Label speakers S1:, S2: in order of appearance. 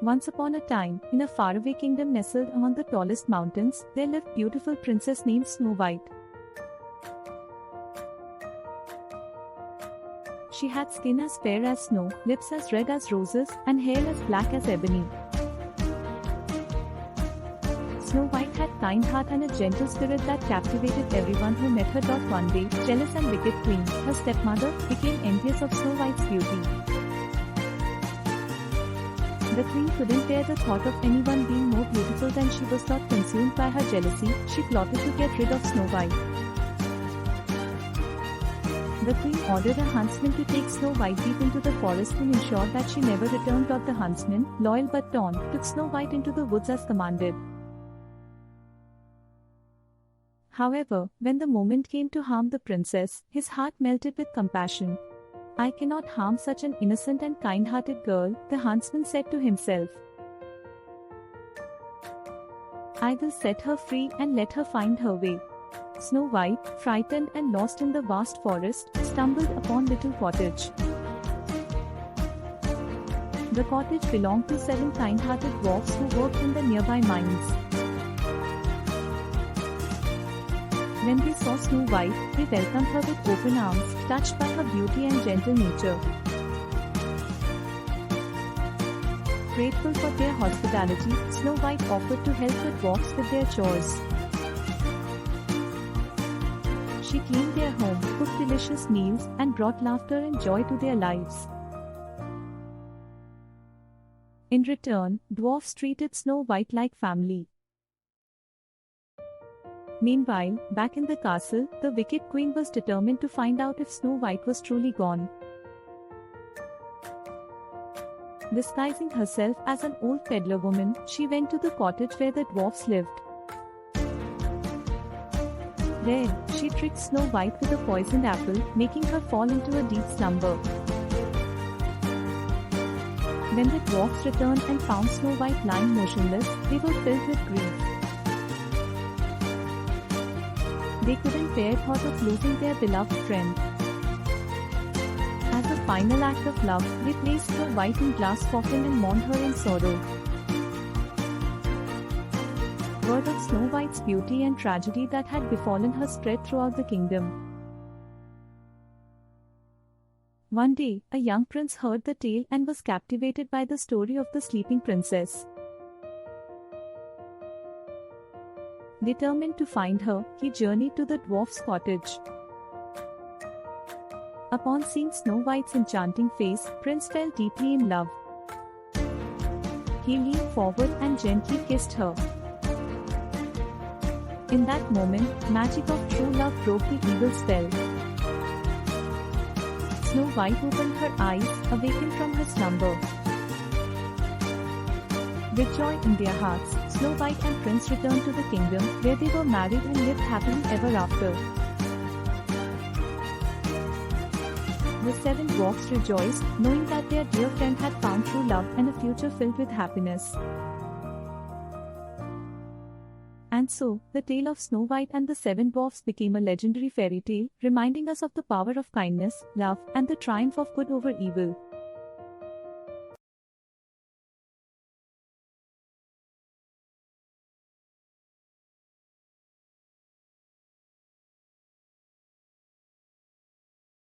S1: Once upon a time, in a faraway kingdom nestled among the tallest mountains, there lived a beautiful princess named Snow White. She had skin as fair as snow, lips as red as roses, and hair as black as ebony. Snow White had a kind heart and a gentle spirit that captivated everyone who met her. One day, jealous and wicked queen, her stepmother, became envious of Snow White's beauty. The queen couldn't bear the thought of anyone being more beautiful than she was. Consumed by her jealousy, she plotted to get rid of Snow White. The queen ordered a huntsman to take Snow White deep into the forest to ensure that she never returned. The huntsman, loyal but torn, took Snow White into the woods as commanded. However, when the moment came to harm the princess, his heart melted with compassion. "I cannot harm such an innocent and kind-hearted girl," the huntsman said to himself. "I will set her free and let her find her way." Snow White, frightened and lost in the vast forest, stumbled upon a little cottage. The cottage belonged to 7 kind-hearted dwarfs who worked in the nearby mines. When they saw Snow White, they welcomed her with open arms, touched by her beauty and gentle nature. Grateful for their hospitality, Snow White offered to help the dwarfs with their chores. She cleaned their home, cooked delicious meals, and brought laughter and joy to their lives. In return, dwarfs treated Snow White like family. Meanwhile, back in the castle, the wicked queen was determined to find out if Snow White was truly gone. Disguising herself as an old peddler woman, she went to the cottage where the dwarfs lived. There, she tricked Snow White with a poisoned apple, making her fall into a deep slumber. When the dwarfs returned and found Snow White lying motionless, they were filled with grief. They couldn't bear thought of losing their beloved friend. As a final act of love, they placed Snow White in glass coffin and mourned her in sorrow. Word of Snow White's beauty and tragedy that had befallen her spread throughout the kingdom. One day, a young prince heard the tale and was captivated by the story of the sleeping princess. Determined to find her, he journeyed to the dwarf's cottage. Upon seeing Snow White's enchanting face, Prince fell deeply in love. He leaned forward and gently kissed her. In that moment, magic of true love broke the evil spell. Snow White opened her eyes, awakened from her slumber. With joy in their hearts, Snow White and Prince returned to the kingdom, where they were married and lived happily ever after. The 7 dwarfs rejoiced, knowing that their dear friend had found true love and a future filled with happiness. And so, the tale of Snow White and the 7 dwarfs became a legendary fairy tale, reminding us of the power of kindness, love, and the triumph of good over evil.